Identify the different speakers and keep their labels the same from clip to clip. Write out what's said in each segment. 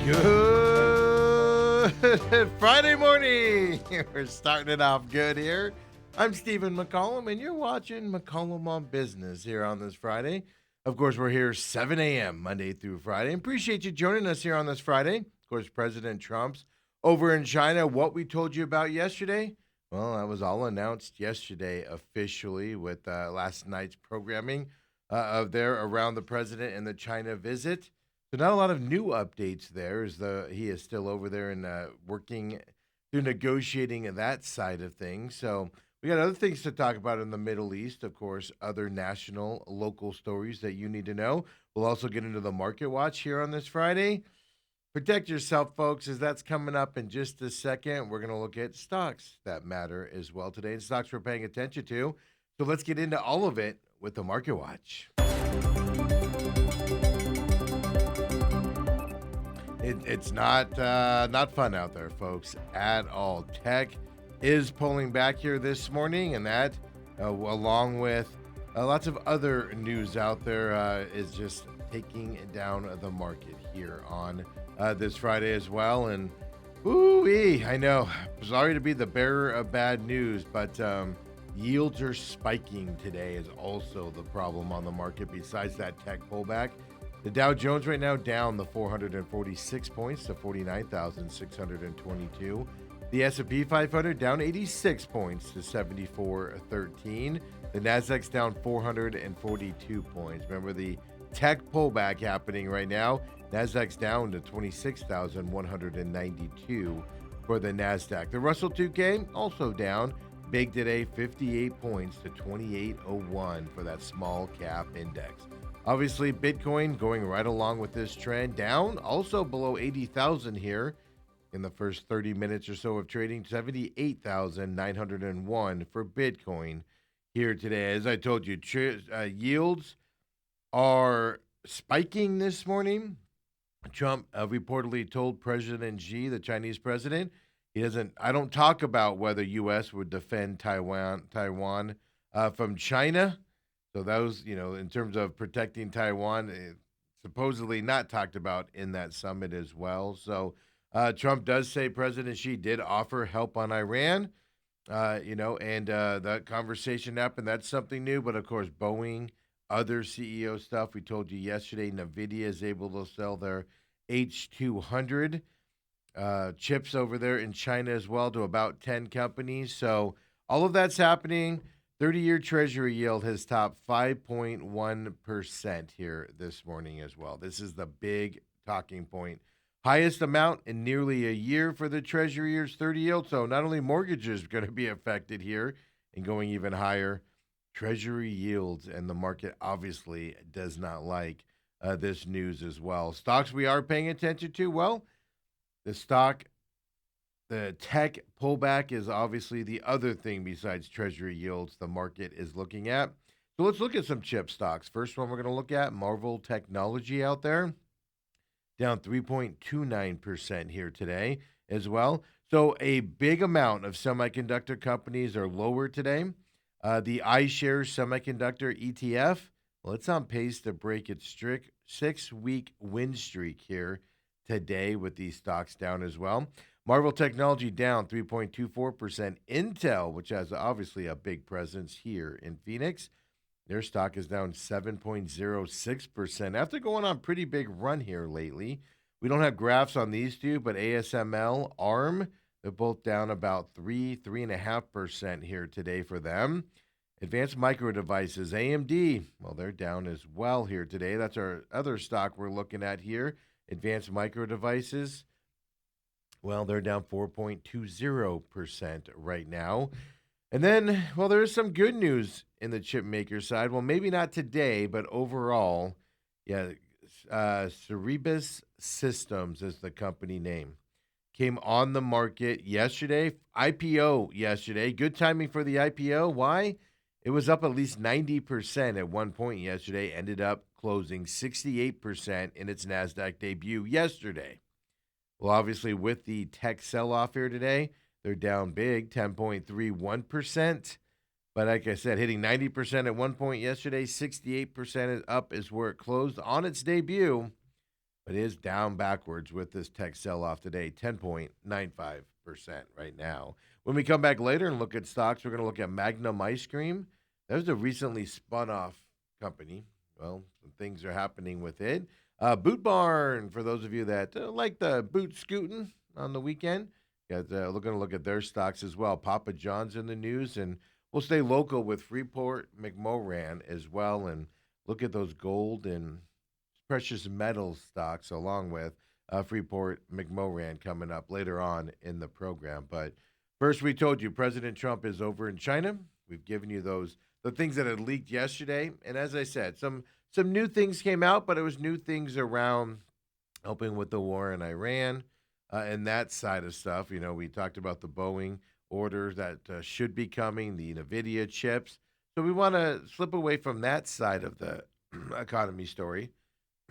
Speaker 1: Good Friday morning. We're starting it off good here. I'm Stephen McCollum, and you're watching McCollum on Business here on this Friday. Of course, we're here 7 a.m. Monday through Friday. Appreciate you joining us here on this Friday. Of course, President Trump's over in China. What we told you about yesterday? Well, that was all announced yesterday officially with last night's programming of there around the president and the China visit. So not a lot of new updates there, as he is still over there and working through negotiating that side of things. So we got other things to talk about in the Middle East, of course, other national, local stories that you need to know. We'll also get into the market watch here on this Friday. Protect yourself, folks, as that's coming up in just a second. We're going to look at stocks that matter as well today, and stocks we're paying attention to. So let's get into all of it with the market watch. It's not fun out there, folks, at all. Tech is pulling back here this morning, and that, along with lots of other news out there, is just taking down the market here on this Friday as well. And ooh-wee, I know, sorry to be the bearer of bad news, but yields are spiking today is also the problem on the market besides that tech pullback. The Dow Jones right now down the 446 points to 49,622. The S&P 500 down 86 points to 7413. The Nasdaq's down 442 points. Remember the tech pullback happening right now. Nasdaq's down to 26,192 for the Nasdaq. The Russell 2K also down big today, 58 points to 2801 for that small cap index. Obviously, Bitcoin going right along with this trend, down also below 80,000 here in the first 30 minutes or so of trading, 78,901 for Bitcoin here today. As I told you, yields are spiking this morning. Trump reportedly told President Xi, the Chinese president, I don't talk about whether U.S. would defend Taiwan from China. So those, in terms of protecting Taiwan, supposedly not talked about in that summit as well. So Trump does say President Xi did offer help on Iran, and that conversation happened. That's something new. But, of course, Boeing, other CEO stuff. We told you yesterday, NVIDIA is able to sell their H200 chips over there in China as well to about 10 companies. So all of that's happening. 30-year Treasury yield has topped 5.1% here this morning as well. This is the big talking point. Highest amount in nearly a year for the Treasury year's 30 yield. So not only mortgages are going to be affected here and going even higher, Treasury yields, and the market obviously does not like this news as well. Stocks we are paying attention to, well, the tech pullback is obviously the other thing besides Treasury yields the market is looking at. So let's look at some chip stocks. First one we're going to look at, Marvell Technology out there, down 3.29% here today as well. So a big amount of semiconductor companies are lower today. The iShares Semiconductor ETF, well, it's on pace to break its strict 6-week win streak here today with these stocks down as well. Marvell Technology down 3.24%. Intel, which has obviously a big presence here in Phoenix, their stock is down 7.06% after going on a pretty big run here lately. We don't have graphs on these two, but ASML, ARM, they're both down about 3.5% here today for them. Advanced Micro Devices, AMD, well, they're down as well here today. That's our other stock we're looking at here. Advanced Micro Devices, well, they're down 4.20% right now. And then, well, there is some good news in the chip maker side. Well, maybe not today, but overall, Cerebras Systems is the company name. Came on the market yesterday, IPO yesterday. Good timing for the IPO. Why? It was up at least 90% at one point yesterday, ended up closing 68% in its NASDAQ debut yesterday. Well, obviously, with the tech sell-off here today, they're down big, 10.31%. But like I said, hitting 90% at one point yesterday, 68% is up is where it closed on its debut. It is down backwards with this tech sell off today, 10.95% right now. When we come back later and look at stocks, we're going to look at Magnum Ice Cream. There's a recently spun off company. Well, some things are happening with it. Boot Barn, for those of you that like the boot scooting on the weekend, we're going to look at their stocks as well. Papa John's in the news, and we'll stay local with Freeport McMoran as well, and look at those gold and precious metals stocks along with Freeport McMoran coming up later on in the program. But first, we told you President Trump is over in China. We've given you the things that had leaked yesterday, and as I said, some new things came out, but it was new things around helping with the war in Iran and that side of stuff. You know, we talked about the Boeing orders that should be coming, the NVIDIA chips. So we want to slip away from that side of the economy story.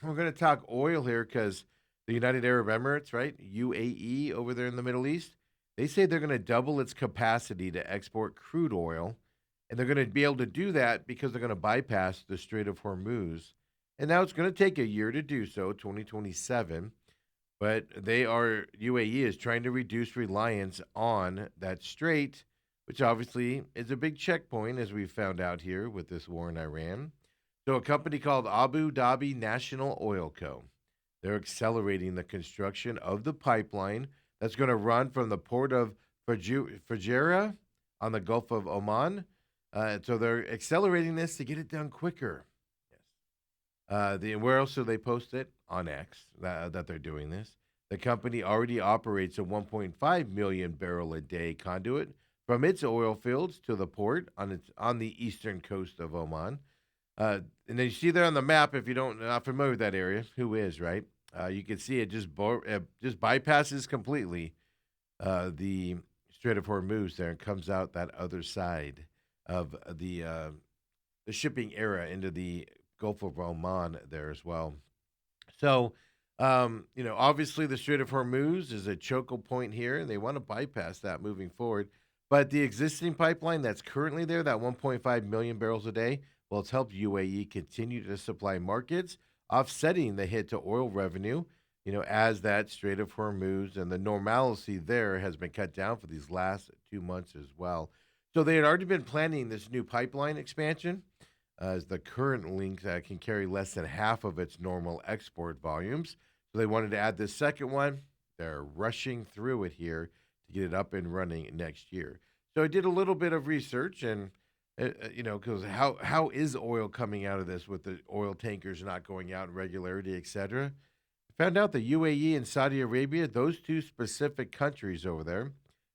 Speaker 1: We're going to talk oil here because the United Arab Emirates, right? UAE over there in the Middle East, they say they're going to double its capacity to export crude oil. And they're going to be able to do that because they're going to bypass the Strait of Hormuz. And now it's going to take a year to do so, 2027. But UAE is trying to reduce reliance on that strait, which obviously is a big checkpoint, as we found out here with this war in Iran. So, a company called Abu Dhabi National Oil Co. They're accelerating the construction of the pipeline that's going to run from the port of Fujairah on the Gulf of Oman. So they're accelerating this to get it done quicker. Yes. Where else do they post it? On X, that they're doing this. The company already operates a 1.5 million barrel a day conduit from its oil fields to the port on the eastern coast of Oman. And then you see there on the map, if you don't not familiar with that area, who is right? You can see it just bypasses completely the Strait of Hormuz there and comes out that other side of the shipping era into the Gulf of Oman there as well. So, obviously the Strait of Hormuz is a choke point here, and they want to bypass that moving forward. But the existing pipeline that's currently there, that 1.5 million barrels a day, well, it's helped UAE continue to supply markets, offsetting the hit to oil revenue, as that Strait of Hormuz and the normalcy there has been cut down for these last 2 months as well. So they had already been planning this new pipeline expansion, as the current link that can carry less than half of its normal export volumes. So they wanted to add this second one. They're rushing through it here to get it up and running next year. So I did a little bit of research, and because how is oil coming out of this with the oil tankers not going out in regularity, etc. Found out that UAE and Saudi Arabia, those two specific countries over there,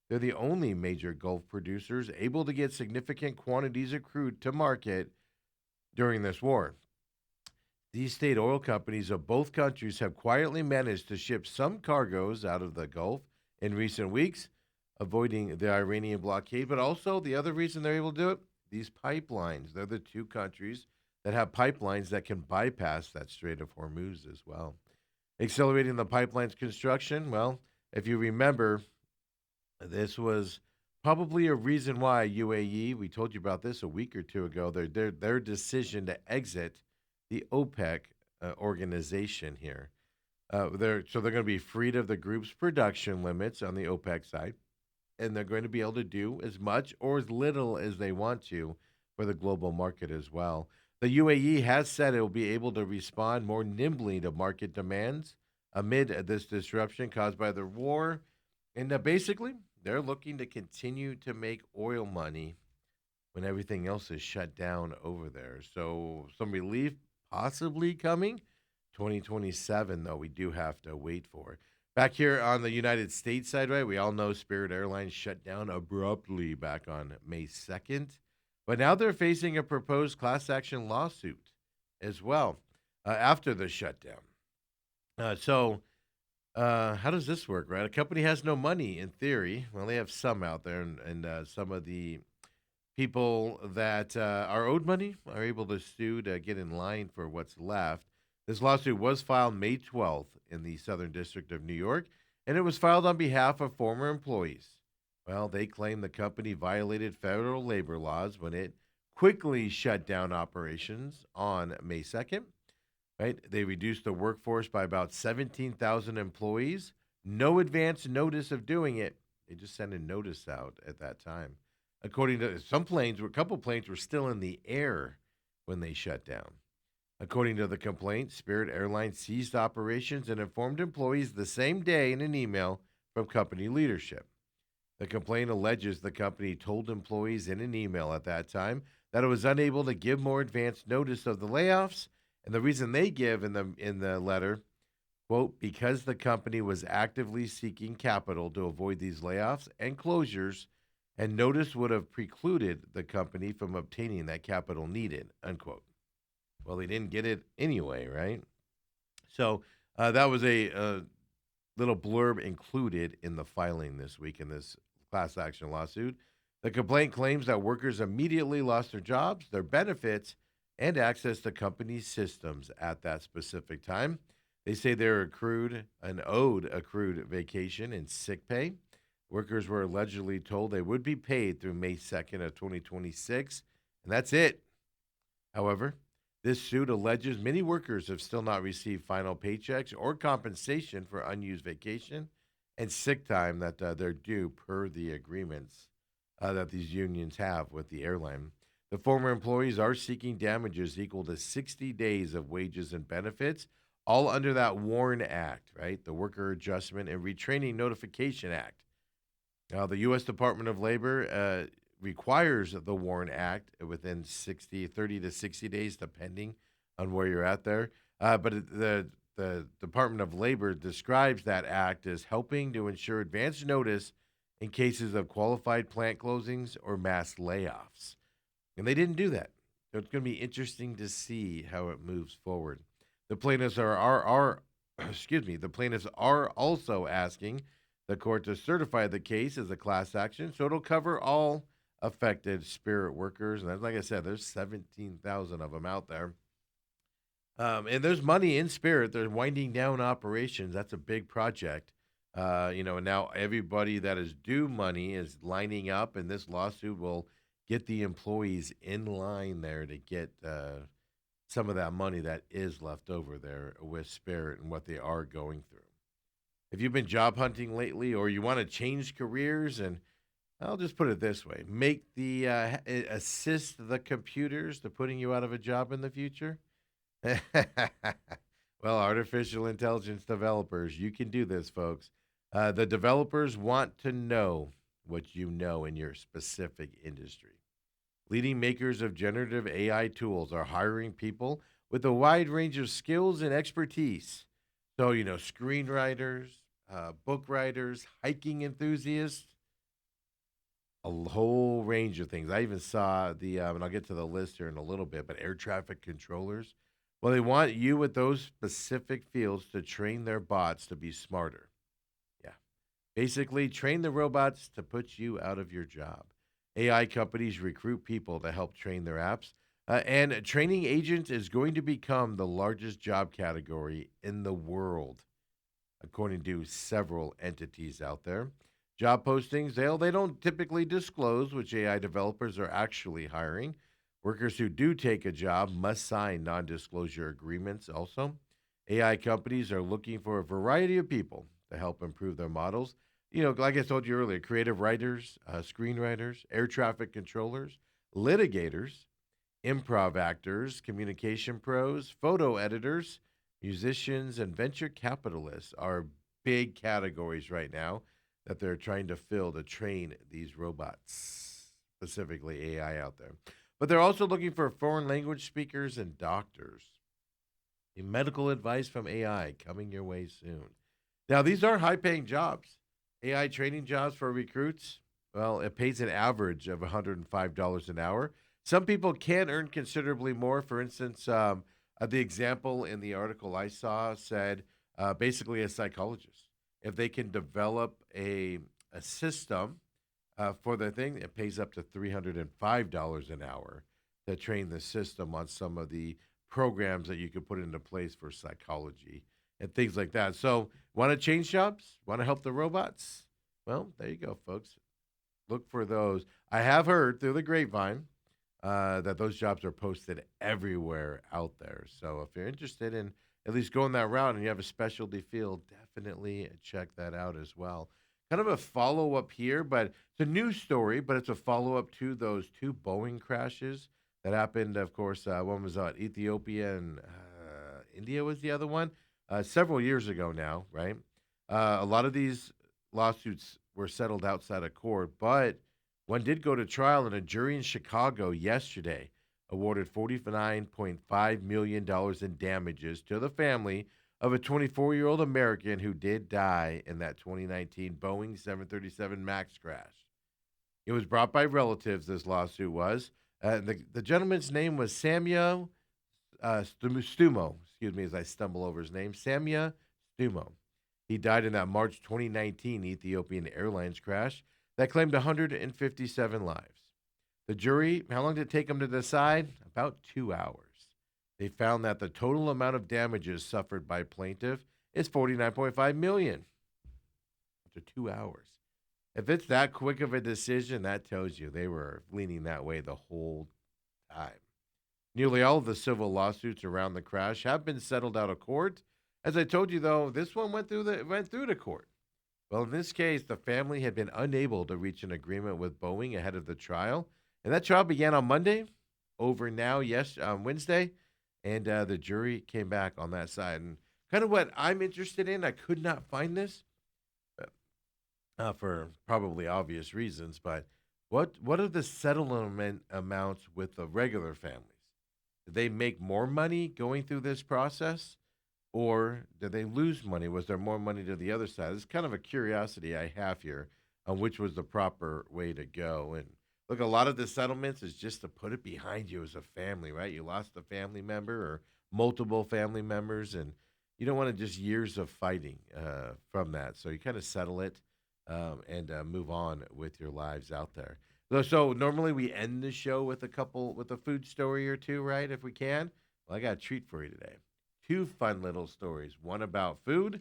Speaker 1: they're the only major Gulf producers able to get significant quantities of crude to market during this war. These state oil companies of both countries have quietly managed to ship some cargoes out of the Gulf in recent weeks, avoiding the Iranian blockade. But also, the other reason they're able to do it, these pipelines. They're the two countries that have pipelines that can bypass that Strait of Hormuz as well. Accelerating the pipeline's construction, well, if you remember, this was probably a reason why UAE, we told you about this a week or two ago, their decision to exit the OPEC organization here. They're going to be freed of the group's production limits on the OPEC side, and they're going to be able to do as much or as little as they want to for the global market as well. The UAE has said it will be able to respond more nimbly to market demands amid this disruption caused by the war. And basically, they're looking to continue to make oil money when everything else is shut down over there. So, some relief possibly coming. 2027, though, we do have to wait for. Back here on the United States side, right, we all know Spirit Airlines shut down abruptly back on May 2nd. But now they're facing a proposed class action lawsuit as well after the shutdown. How does this work, right? A company has no money in theory. Well, they have some out there, and some of the people that are owed money are able to sue to get in line for what's left. This lawsuit was filed May 12th in the Southern District of New York, and it was filed on behalf of former employees. Well, they claim the company violated federal labor laws when it quickly shut down operations on May 2nd. right? They reduced the workforce by about 17,000 employees. No advance notice of doing it. They just sent a notice out at that time. According to some planes, a couple planes were still in the air when they shut down. According to the complaint, Spirit Airlines seized operations and informed employees the same day in an email from company leadership. The complaint alleges the company told employees in an email at that time that it was unable to give more advance notice of the layoffs, and the reason they give in the letter, quote, because the company was actively seeking capital to avoid these layoffs and closures, and notice would have precluded the company from obtaining that capital needed, unquote. Well, they didn't get it anyway, right? So that was a little blurb included in the filing this week in this class action lawsuit. The complaint claims that workers immediately lost their jobs, their benefits, and access to company systems at that specific time. They say they're accrued and owed accrued vacation and sick pay. Workers were allegedly told they would be paid through May 2nd of 2026, and that's it. However, this suit alleges many workers have still not received final paychecks or compensation for unused vacation and sick time that they're due per the agreements that these unions have with the airline. The former employees are seeking damages equal to 60 days of wages and benefits, all under that WARN Act, right? The Worker Adjustment and Retraining Notification Act. Now, the U.S. Department of Labor requires the WARN Act within 30 to 60 days, depending on where you're at there. But the Department of Labor describes that act as helping to ensure advance notice in cases of qualified plant closings or mass layoffs. And they didn't do that. So it's going to be interesting to see how it moves forward. The plaintiffs are excuse me, the plaintiffs are also asking the court to certify the case as a class action, so it'll cover all affected Spirit workers. And like I said, there's 17,000 of them out there. And there's money in Spirit. They're winding down operations. That's a big project. And now everybody that is due money is lining up, and this lawsuit will get the employees in line there to get some of that money that is left over there with Spirit and what they are going through. If you've been job hunting lately or you want to change careers, and I'll just put it this way, assist the computers to putting you out of a job in the future. Well, artificial intelligence developers, you can do this, folks. The developers want to know what you know in your specific industry. Leading makers of generative AI tools are hiring people with a wide range of skills and expertise. So, screenwriters, book writers, hiking enthusiasts, a whole range of things. I even saw and I'll get to the list here in a little bit, but air traffic controllers. Well, they want you with those specific fields to train their bots to be smarter. Yeah. Basically, train the robots to put you out of your job. AI companies recruit people to help train their apps. And a training agent is going to become the largest job category in the world, according to several entities out there. Job postings, they don't typically disclose which AI developers are actually hiring. Workers who do take a job must sign non disclosure agreements also. AI companies are looking for a variety of people to help improve their models. Like I told you earlier, creative writers, screenwriters, air traffic controllers, litigators, improv actors, communication pros, photo editors, musicians, and venture capitalists are big categories right now that they're trying to fill to train these robots, specifically AI out there. But they're also looking for foreign language speakers and doctors. A medical advice from AI coming your way soon. Now, these are high paying jobs. AI training jobs for recruits, well, it pays an average of $105 an hour. Some people can earn considerably more. For instance, the example in the article I saw said basically a psychologist, if they can develop a system for the thing, it pays up to $305 an hour to train the system on some of the programs that you could put into place for psychology and things like that. So, want to change jobs? Want to help the robots? Well, there you go, folks. Look for those. I have heard through the grapevine that those jobs are posted everywhere out there. So if you're interested in at least going that route and you have a specialty field, definitely check that out as well. Kind of a follow up here, but it's a new story, but it's a follow up to those two Boeing crashes that happened. Of course, one was Ethiopia and India was the other one several years ago now, right? A lot of these lawsuits were settled outside of court, but one did go to trial, and a jury in Chicago yesterday awarded $49.5 million in damages to the family of a 24-year-old American who did die in that 2019 Boeing 737 MAX crash. It was brought by relatives, this lawsuit was. The gentleman's name was Samia Stumo, excuse me as I stumble over his name, Samia Stumo. He died in that March 2019 Ethiopian Airlines crash that claimed 157 lives. The jury, how long did it take them to decide? About 2 hours. They found that the total amount of damages suffered by plaintiff is $49.5 million after 2 hours. If it's that quick of a decision, that tells you they were leaning that way the whole time. Nearly all of the civil lawsuits around the crash have been settled out of court. As I told you, though, this one went through the court. Well, in this case, the family had been unable to reach an agreement with Boeing ahead of the trial, and that trial began on Monday, over now, on Wednesday, and the jury came back on that side. And kind of what I'm interested in, I could not find this for probably obvious reasons, but what are the settlement amounts with the regular families? Did they make more money going through this process? Or did they lose money? Was there more money to the other side? It's kind of a curiosity I have here on which was the proper way to go. And look, a lot of the settlements is just to put it behind you as a family, right? You lost a family member or multiple family members, and you don't want to just years of fighting from that. So you kind of settle it and move on with your lives out there. So normally we end the show with a food story or two, right? If we can. Well, I got a treat for you today. Two fun little stories. One about food,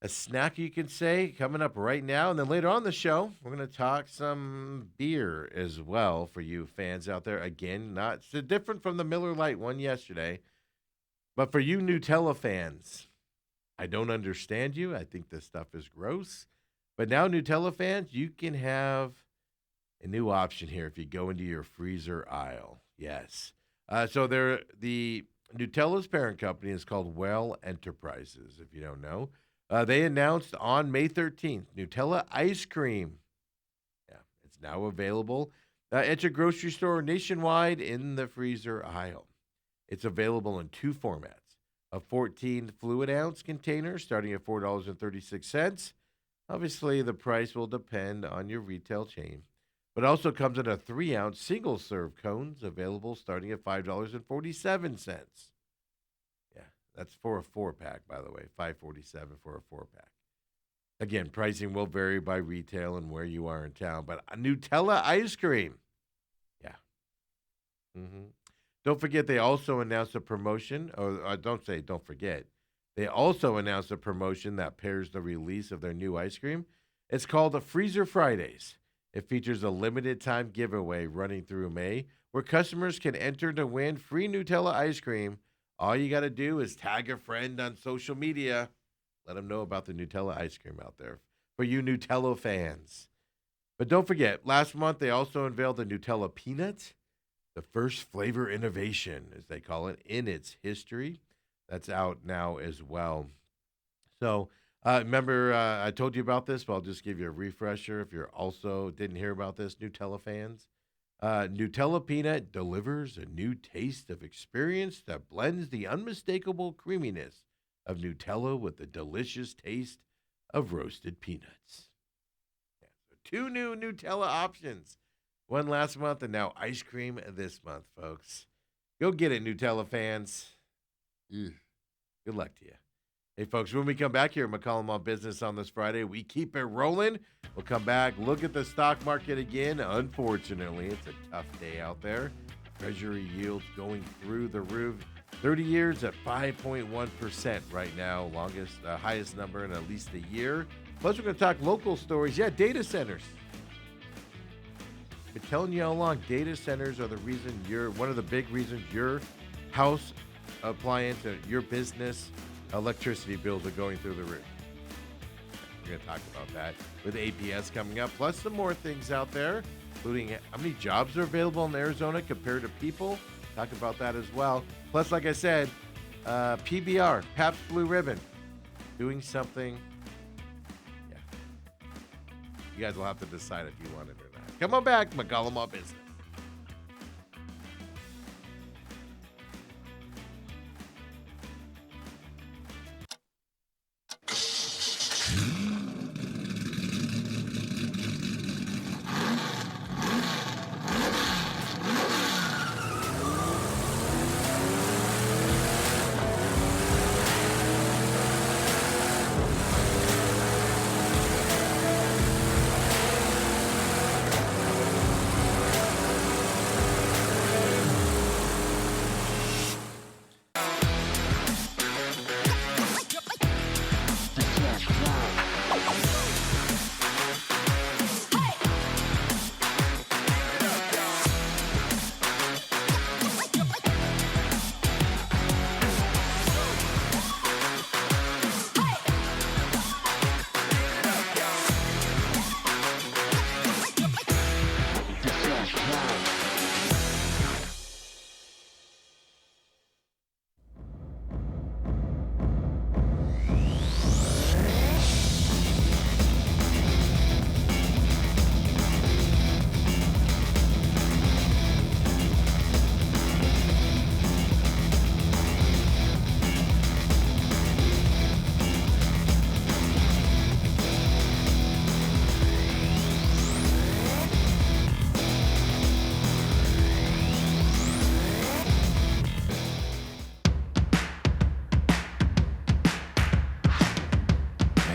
Speaker 1: a snack you can say, coming up right now. And then later on the show, we're going to talk some beer as well for you fans out there. Again, not so different from the Miller Lite one yesterday. But for you Nutella fans, I don't understand you. I think this stuff is gross. But now Nutella fans, you can have a new option here if you go into your freezer aisle. Yes. So the Nutella's parent company is called Well Enterprises, if you don't know. They announced on May 13th, Nutella ice cream. Yeah, it's now available at your grocery store nationwide in the freezer aisle. It's available in two formats. A 14 fluid ounce container starting at $4.36. Obviously, the price will depend on your retail chain. But it also comes in a 3-ounce single-serve cones available starting at $5.47. Yeah, that's for a 4-pack, by the way. $5.47 for a 4-pack. Again, pricing will vary by retail and where you are in town. But a Nutella ice cream. Yeah. Don't forget, they also announced a promotion. Don't forget. They also announced a promotion that pairs the release of their new ice cream. It's called the Freezer Fridays. It features a limited time giveaway running through May where customers can enter to win free Nutella ice cream. All you got to do is tag a friend on social media. Let them know about the Nutella ice cream out there for you Nutella fans. But don't forget, last month they also unveiled the Nutella Peanut, the first flavor innovation, as they call it, in its history. That's out now as well. So, remember, I told you about this, but I'll just give you a refresher if you're also didn't hear about this, Nutella fans. Nutella Peanut delivers a new taste of experience that blends the unmistakable creaminess of Nutella with the delicious taste of roasted peanuts. Yeah, so 2 new Nutella options. One last month and now ice cream this month, folks. Go get it, Nutella fans. Ugh. Good luck to you. Hey, folks, when we come back here at McCollum on Business on this Friday, we keep it rolling. We'll come back, look at the stock market again. Unfortunately, it's a tough day out there. Treasury yields going through the roof. 30 years at 5.1% right now, highest number in at least a year. Plus, we're going to talk local stories. Yeah, data centers. Been telling you all along, data centers are the reason one of the big reasons your house appliance, your business electricity bills are going through the roof. We're going to talk about that with APS coming up, plus some more things out there, including how many jobs are available in Arizona compared to people. Talk about that as well. Plus, like I said, PBR, Pabst Blue Ribbon, doing something. Yeah, you guys will have to decide if you want it or not. Come on back, McCollum on Business.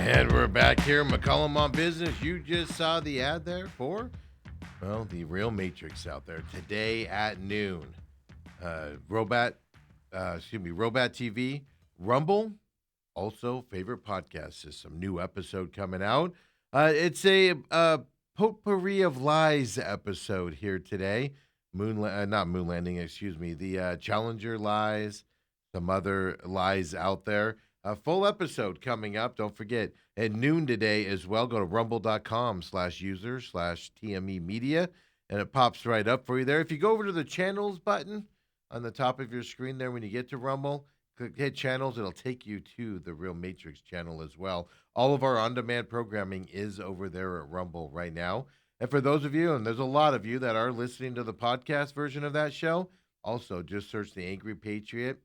Speaker 1: And we're back here, McCollum on Business. You just saw the ad there for, well, the real Matrix out there today at noon. Robot TV, Rumble, also favorite podcast system. New episode coming out. It's a potpourri of lies episode here today. Not moon landing, excuse me. The Challenger lies, some other lies out there. A full episode coming up. Don't forget at noon today as well. Go to rumble.com/user/TME media, and it pops right up for you there. If you go over to the channels button on the top of your screen there when you get to Rumble, hit channels. It'll take you to the Real Matrix channel as well. All of our on-demand programming is over there at Rumble right now. And for those of you, and there's a lot of you that are listening to the podcast version of that show, also just search the Angry Patriot.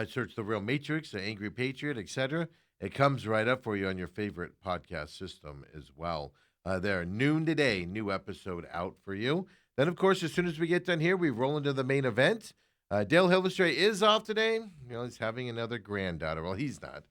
Speaker 1: Search the Real Matrix, the Angry Patriot, etc. It comes right up for you on your favorite podcast system as well. There, noon today, new episode out for you. Then, of course, as soon as we get done here, we roll into the main event. Dale Hillestray is off today. He's having another granddaughter. Well, he's not.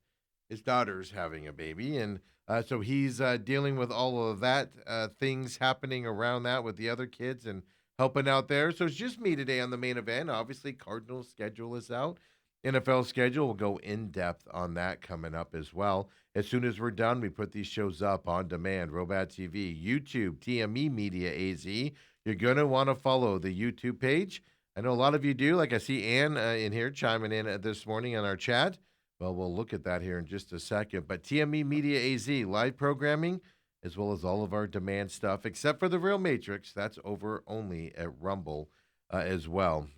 Speaker 1: His daughter's having a baby, and so he's dealing with all of that, things happening around that with the other kids and helping out there. So it's just me today on the main event. Obviously, Cardinals schedule is out. NFL schedule, we'll go in depth on that coming up as well. As soon as we're done, we put these shows up on demand, Robot TV, YouTube, TME Media AZ. You're going to want to follow the YouTube page. I know a lot of you do. Like I see Ann in here chiming in this morning on our chat. Well, we'll look at that here in just a second. But TME Media AZ, live programming, as well as all of our demand stuff, except for the Real Matrix. That's over only at Rumble as well.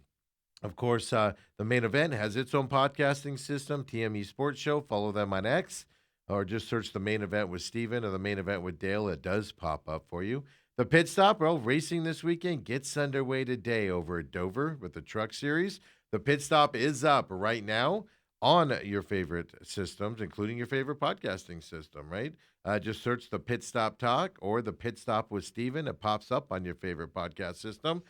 Speaker 1: Of course, the main event has its own podcasting system, TME Sports Show. Follow them on X, or just search the main event with Steven or the main event with Dale. It does pop up for you. The pit stop, well, racing this weekend gets underway today over at Dover with the Truck Series. The pit stop is up right now on your favorite systems, including your favorite podcasting system, right? Just search the Pit Stop Talk or the Pit Stop with Steven. It pops up on your favorite podcast system.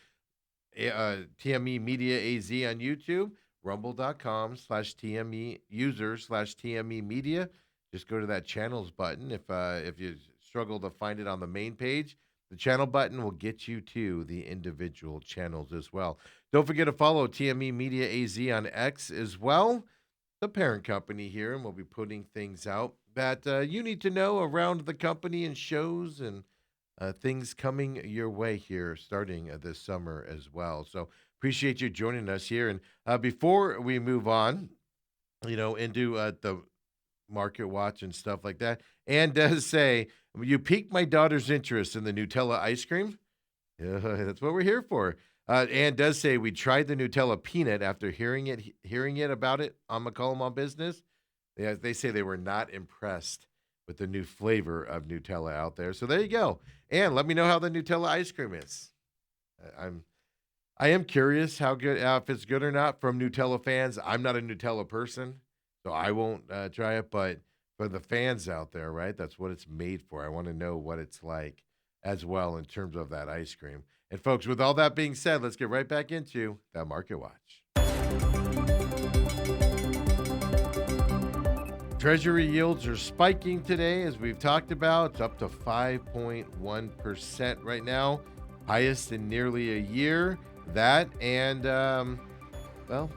Speaker 1: TME Media AZ on YouTube, rumble.com/TME user/TME media. Just go to that channels button. If you struggle to find it on the main page, the channel button will get you to the individual channels as well. Don't forget to follow TME Media AZ on X as well, the parent company here, and we'll be putting things out that you need to know around the company and shows and things coming your way here starting this summer as well. So appreciate you joining us here. And before we move on, into the market watch and stuff like that, and does say, you piqued my daughter's interest in the Nutella ice cream. Yeah, that's what we're here for. Ann does say we tried the Nutella peanut after hearing it about it on McCollum on Business. Yeah, they say they were not impressed with the new flavor of Nutella out there. So there you go. And let me know how the Nutella ice cream is. I'm I am curious how good if it's good or not from Nutella fans. I'm not a Nutella person, so I won't try it. But for the fans out there, right? That's what it's made for. I want to know what it's like as well in terms of that ice cream. And folks, with all that being said, let's get right back into that market watch. Treasury yields are spiking today, as we've talked about. It's up to 5.1% right now, highest in nearly a year. That and,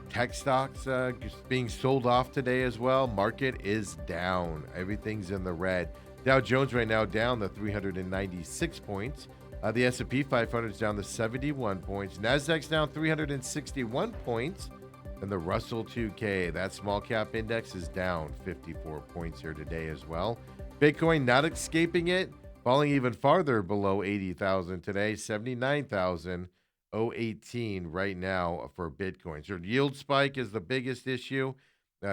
Speaker 1: tech stocks just being sold off today as well. Market is down. Everything's in the red. Dow Jones right now down to 396 points. The S&P 500 is down to 71 points. Nasdaq's down 361 points. And the Russell 2K, that small cap index, is down 54 points here today as well. Bitcoin not escaping it, falling even farther below 80,000 today, 79,018 right now for Bitcoin. So yield spike is the biggest issue.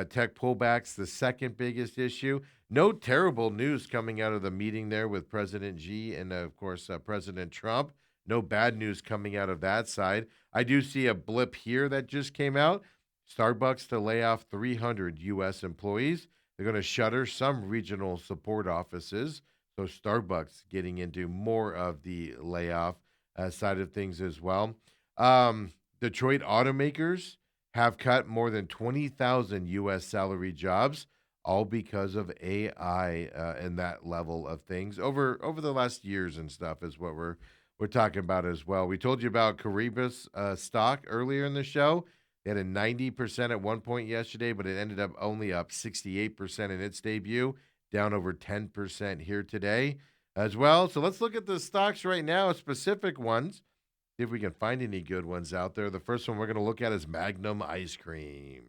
Speaker 1: Tech pullbacks the second biggest issue. No terrible news coming out of the meeting there with President Xi and, of course, President Trump. No bad news coming out of that side. I do see a blip here that just came out. Starbucks to lay off 300 U.S. employees. They're going to shutter some regional support offices. So Starbucks getting into more of the layoff side of things as well. Detroit automakers have cut more than 20,000 U.S. salary jobs, all because of AI and that level of things over the last years and stuff is what we're talking about as well. We told you about Caribus stock earlier in the show. They had a 90% at one point yesterday, but it ended up only up 68% in its debut, down over 10% here today as well. So let's look at the stocks right now, specific ones, see if we can find any good ones out there. The first one we're going to look at is Magnum Ice Cream.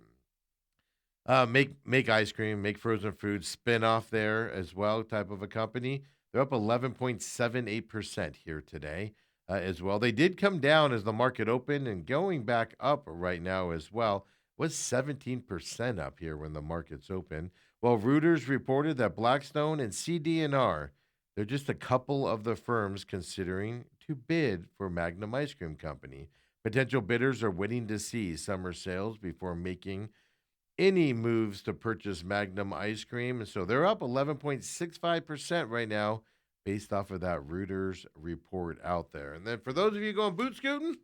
Speaker 1: Make ice cream, make frozen food, spin off there as well, type of a company. They're up 11.78% here today as well. They did come down as the market opened and going back up right now as well. Was 17% up here when the markets open. Well, Reuters reported that Blackstone and CD&R, they're just a couple of the firms considering to bid for Magnum Ice Cream Company. Potential bidders are waiting to see summer sales before making any moves to purchase Magnum ice cream. So they're up 11.65% right now based off of that Reuters report out there. And then for those of you going boot scooting,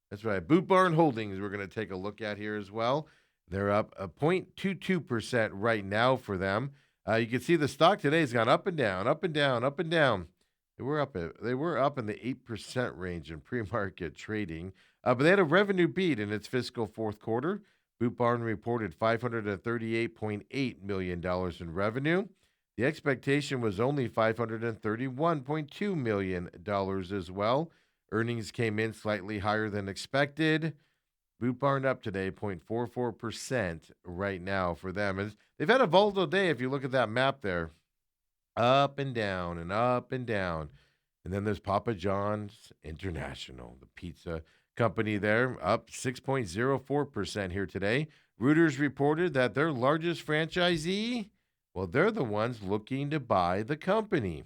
Speaker 1: that's right, Boot Barn Holdings, we're going to take a look at here as well. They're up a 0.22% right now for them. You can see the stock today has gone up and down, up and down, up and down. They were up in the 8% range in pre-market trading, but they had a revenue beat in its fiscal fourth quarter. Boot Barn reported $538.8 million in revenue. The expectation was only $531.2 million as well. Earnings came in slightly higher than expected. Boot Barn up today, 0.44% right now for them. And they've had a volatile day if you look at that map there. Up and down and up and down. And then there's Papa John's International, the pizza company there, up 6.04% here today. Reuters reported that their largest franchisee, well, they're the ones looking to buy the company.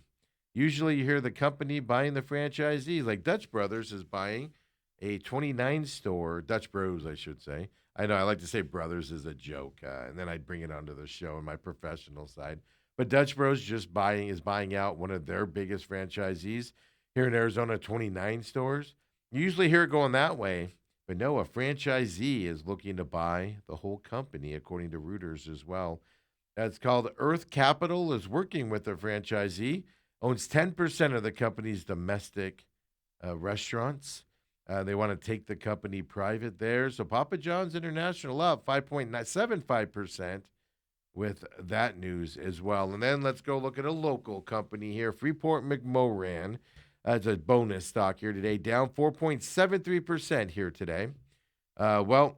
Speaker 1: Usually you hear the company buying the franchisee, like Dutch Brothers is buying a 29 store, Dutch Bros, I should say. I know I like to say brothers as a joke, and then I'd bring it onto the show on my professional side. But Dutch Bros is buying out one of their biggest franchisees here in Arizona, 29 stores. You usually hear it going that way, but no, a franchisee is looking to buy the whole company, according to Reuters as well. That's called Earth Capital is working with the franchisee, owns 10% of the company's domestic restaurants. They want to take the company private there. So Papa John's International up 5.75%. with that news as well. And then let's go look at a local company here, Freeport McMoran. That's a bonus stock here today, down 4.73% here today. Well,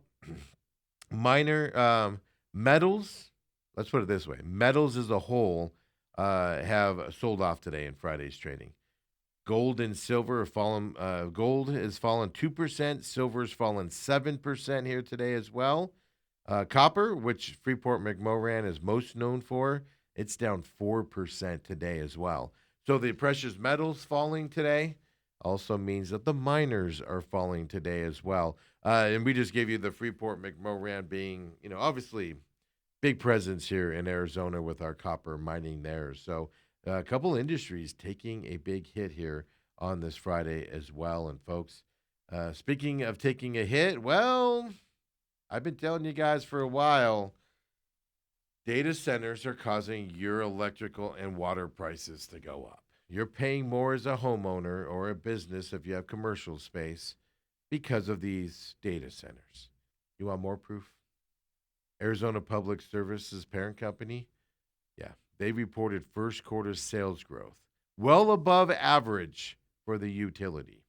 Speaker 1: minor metals, let's put it this way, metals as a whole have sold off today in Friday's trading. Gold and silver have fallen. Gold has fallen 2%. Silver has fallen 7% here today as well. Copper, which Freeport McMoran is most known for, it's down 4% today as well. So the precious metals falling today also means that the miners are falling today as well. And we just gave you the Freeport McMoran being, obviously big presence here in Arizona with our copper mining there. So a couple industries taking a big hit here on this Friday as well. And folks, speaking of taking a hit, well, I've been telling you guys for a while, data centers are causing your electrical and water prices to go up. You're paying more as a homeowner or a business if you have commercial space because of these data centers. You want more proof? Arizona Public Services parent company, yeah, they reported first quarter sales growth well above average for the utility.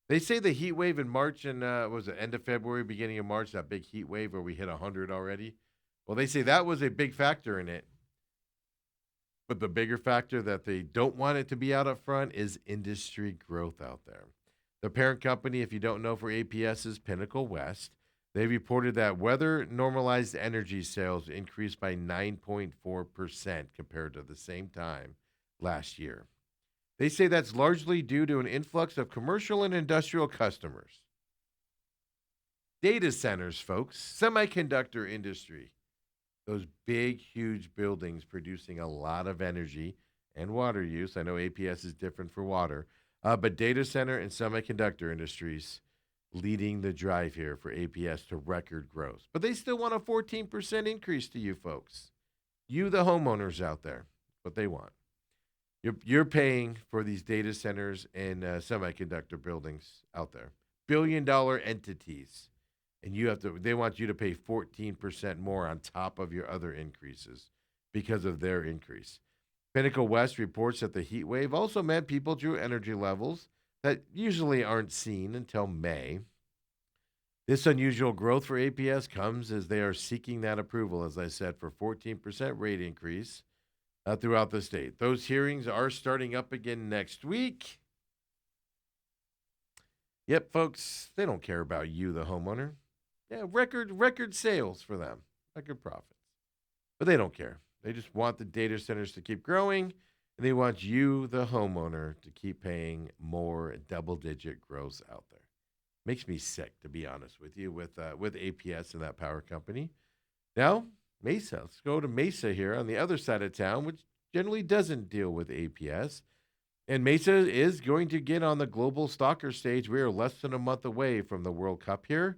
Speaker 1: They say the heat wave in March and was it end of February, beginning of March, that big heat wave where we hit 100 already. Well, they say that was a big factor in it. But the bigger factor that they don't want it to be out up front is industry growth out there. The parent company, if you don't know, for APS is Pinnacle West. They reported that weather normalized energy sales increased by 9.4% compared to the same time last year. They say that's largely due to an influx of commercial and industrial customers. Data centers, folks, semiconductor industry, those big, huge buildings producing a lot of energy and water use. I know APS is different for water, but data center and semiconductor industries leading the drive here for APS to record growth. But they still want a 14% increase to you folks. You, the homeowners out there, what they want. You're paying for these data centers and semiconductor buildings out there, $1 billion entities, and they want you to pay 14% more on top of your other increases because of their increase. Pinnacle West reports that the heat wave also meant people drew energy levels that usually aren't seen until May. This unusual growth for APS comes as they are seeking that approval, as I said, for 14% rate increase throughout the state. Those hearings are starting up again next week. Yep, folks, they don't care about you, the homeowner. Yeah, record sales for them, record profits. But they don't care. They just want the data centers to keep growing, and they want you, the homeowner, to keep paying more double-digit growth out there. Makes me sick, to be honest with you, with APS and that power company. Now, Mesa. Let's go to Mesa here on the other side of town, which generally doesn't deal with APS. And Mesa is going to get on the global soccer stage. We are less than a month away from the World Cup here.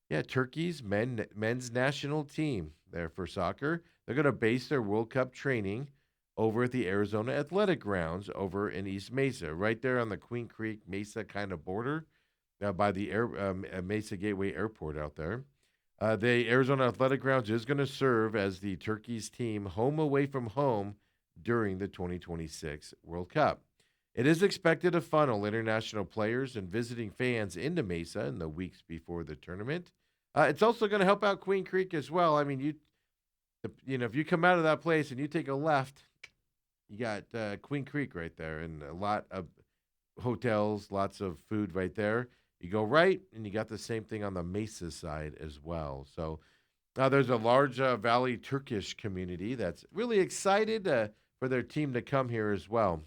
Speaker 1: Yeah, Turkey's men's national team there for soccer. They're going to base their World Cup training over at the Arizona Athletic Grounds over in East Mesa, right there on the Queen Creek Mesa kind of border by the Mesa Gateway Airport out there. The Arizona Athletic Grounds is going to serve as the Turkey's team home away from home during the 2026 World Cup. It is expected to funnel international players and visiting fans into Mesa in the weeks before the tournament. It's also going to help out Queen Creek as well. I mean, if you come out of that place and you take a left, you got Queen Creek right there, and a lot of hotels, lots of food right there. You go right, and you got the same thing on the Mesa side as well. So there's a large Valley Turkish community that's really excited for their team to come here as well.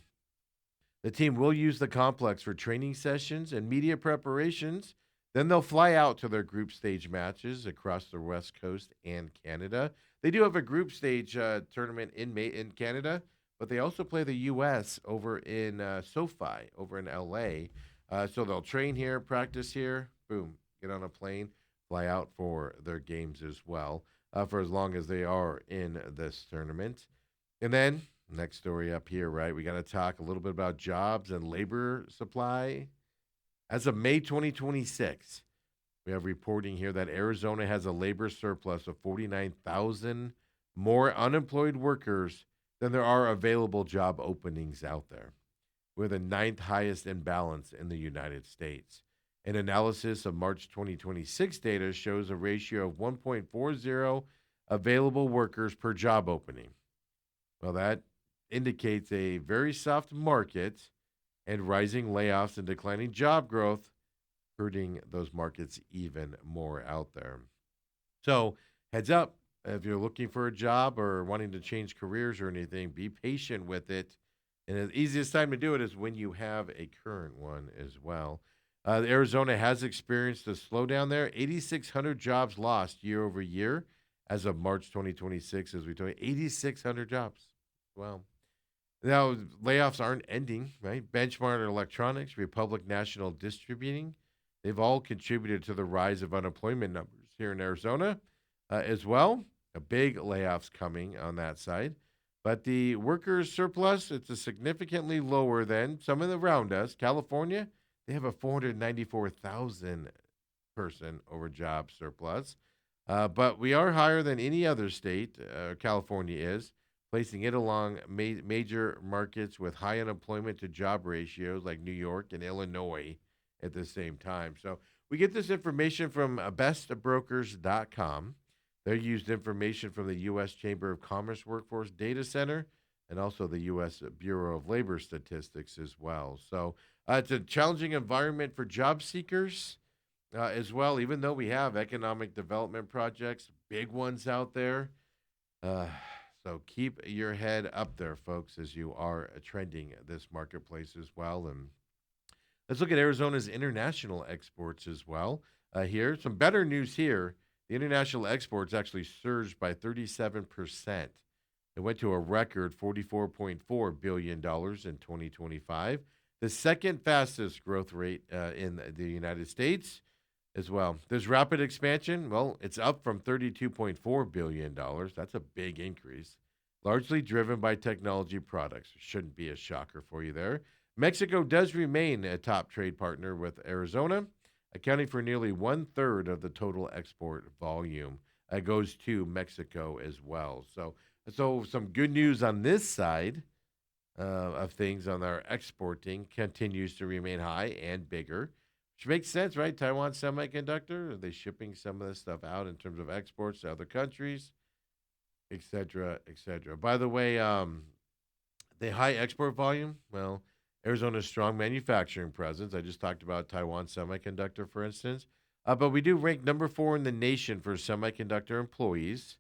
Speaker 1: The team will use the complex for training sessions and media preparations. Then they'll fly out to their group stage matches across the West Coast and Canada. They do have a group stage tournament in Canada, but they also play the U.S. over in SoFi, over in L.A., so they'll train here, practice here, boom, get on a plane, fly out for their games as well for as long as they are in this tournament. And then, next story up here, right, we got to talk a little bit about jobs and labor supply. As of May 2026, we have reporting here that Arizona has a labor surplus of 49,000 more unemployed workers than there are available job openings out there. We're the ninth highest imbalance in the United States. An analysis of March 2026 data shows a ratio of 1.40 available workers per job opening. Well, that indicates a very soft market and rising layoffs and declining job growth, hurting those markets even more out there. So, heads up, if you're looking for a job or wanting to change careers or anything, be patient with it. And the easiest time to do it is when you have a current one as well. Arizona has experienced a slowdown there. 8,600 jobs lost year over year as of March 2026, as we told you. 8,600 jobs. Well, now layoffs aren't ending, right? Benchmark Electronics, Republic National Distributing, they've all contributed to the rise of unemployment numbers here in Arizona as well. A big layoffs coming on that side. But the workers' surplus, it's a significantly lower than some of the around us. California, they have a 494,000 person over job surplus. But we are higher than any other state, California is, placing it along major markets with high unemployment to job ratios like New York and Illinois at the same time. So we get this information from bestbrokers.com. They used information from the U.S. Chamber of Commerce Workforce Data Center and also the U.S. Bureau of Labor Statistics as well. So it's a challenging environment for job seekers as well, even though we have economic development projects, big ones out there. Uh, so keep your head up there, folks, as you are trending this marketplace as well. And let's look at Arizona's international exports as well. Here, some better news here. The international exports actually surged by 37%. It went to a record $44.4 billion in 2025, the second fastest growth rate in the United States as well. There's rapid expansion. Well, it's up from $32.4 billion. That's a big increase, largely driven by technology products. Shouldn't be a shocker for you there. Mexico does remain a top trade partner with Arizona, accounting for nearly one third of the total export volume. Goes to Mexico as well. So some good news on this side of things on our exporting continues to remain high and bigger, which makes sense, right? Taiwan Semiconductor, are they shipping some of this stuff out in terms of exports to other countries, et cetera, et cetera? By the way, the high export volume, well, Arizona's strong manufacturing presence. I just talked about Taiwan Semiconductor, for instance. But we do rank number 4 in the nation for semiconductor employees,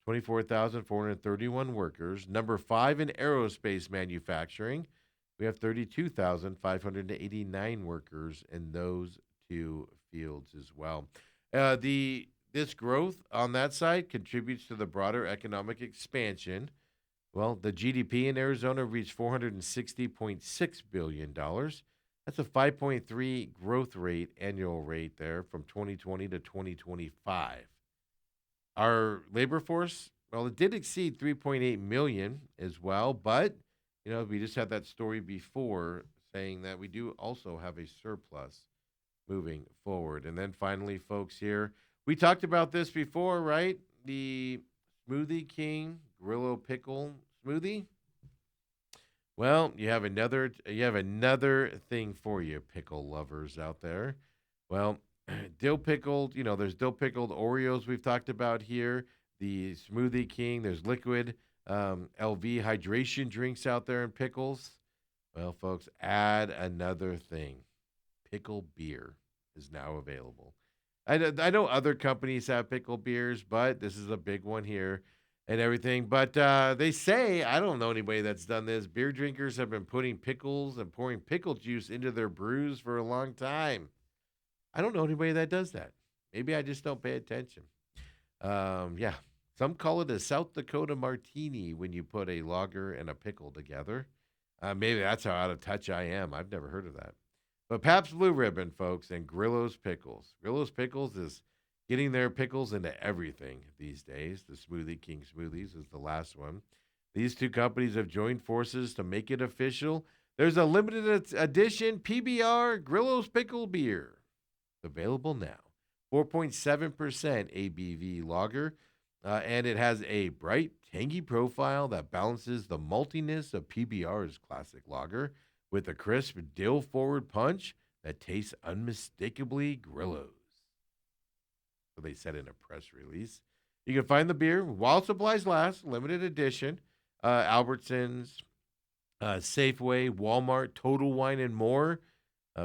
Speaker 1: 24,431 workers. Number 5 in aerospace manufacturing. We have 32,589 workers in those two fields as well. This growth on that side contributes to the broader economic expansion. Well, the GDP in Arizona reached $460.6 billion. That's a 5.3 growth rate, annual rate there from 2020 to 2025. Our labor force, well, it did exceed 3.8 million as well, but we just had that story before saying that we do also have a surplus moving forward. And then finally, folks, here, we talked about this before, right? The Smoothie King Grillo Pickle Smoothie. Well, you have another thing for you, pickle lovers out there. Well, dill pickled, there's dill pickled Oreos we've talked about here. The Smoothie King, there's liquid LV hydration drinks out there and pickles. Well, folks, add another thing. Pickle beer is now available. I know other companies have pickle beers, but this is a big one here and everything. But they say, I don't know anybody that's done this. Beer drinkers have been putting pickles and pouring pickle juice into their brews for a long time. I don't know anybody that does that. Maybe I just don't pay attention. Yeah. Some call it a South Dakota martini when you put a lager and a pickle together. Maybe that's how out of touch I am. I've never heard of that. But Pabst Blue Ribbon, folks, and Grillo's Pickles. Grillo's Pickles is getting their pickles into everything these days. The Smoothie King Smoothies is the last one. These two companies have joined forces to make it official. There's a limited edition PBR Grillo's Pickle Beer available now. 4.7% ABV lager. And it has a bright, tangy profile that balances the maltiness of PBR's classic lager with a crisp, dill forward punch that tastes unmistakably Grillo's. So they said in a press release. You can find the beer while supplies last, limited edition, Albertsons, Safeway, Walmart, Total Wine, and more.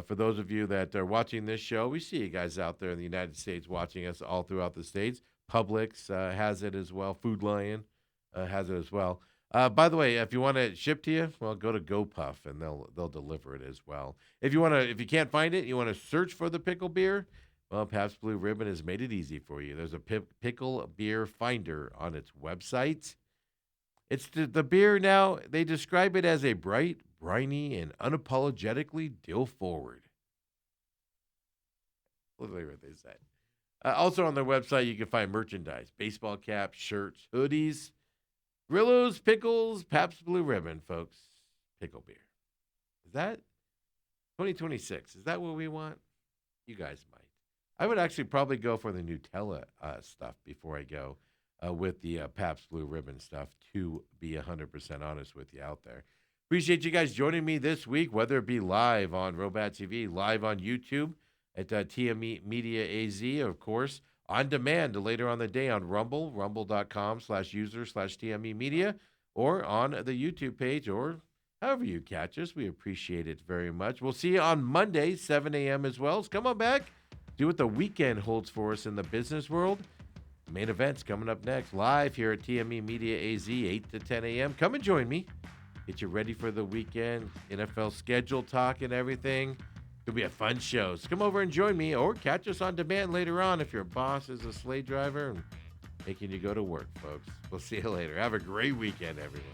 Speaker 1: For those of you that are watching this show, we see you guys out there in the United States watching us all throughout the states. Publix has it as well. Food Lion has it as well. By the way, if you want it shipped to you, well, go to GoPuff and they'll deliver it as well. If you can't find it, you want to search for the pickle beer. Well, Pabst Blue Ribbon has made it easy for you. There's a pickle beer finder on its website. It's the beer now. They describe it as a bright, briny, and unapologetically dill forward. Literally what they said. Also on their website, you can find merchandise: baseball caps, shirts, hoodies, Grillos, pickles, Pabst Blue Ribbon, folks. Pickle beer. Is that 2026? Is that what we want? You guys might. I would actually probably go for the Nutella stuff before I go with the Pabst Blue Ribbon stuff, to be 100% honest with you out there. Appreciate you guys joining me this week, whether it be live on Robat TV, live on YouTube at TME Media AZ, of course, on demand later on the day on Rumble, rumble.com/user/TME Media, or on the YouTube page, or however you catch us. We appreciate it very much. We'll see you on Monday, 7 a.m. as well. So come on back. See what the weekend holds for us in the business world. Main events coming up next, live here at TME Media AZ, 8 to 10 a.m. Come and join me. Get you ready for the weekend, NFL schedule talk and everything. It'll be a fun show. So come over and join me, or catch us on demand later on if your boss is a sleigh driver and making you go to work, folks. We'll see you later. Have a great weekend, everyone.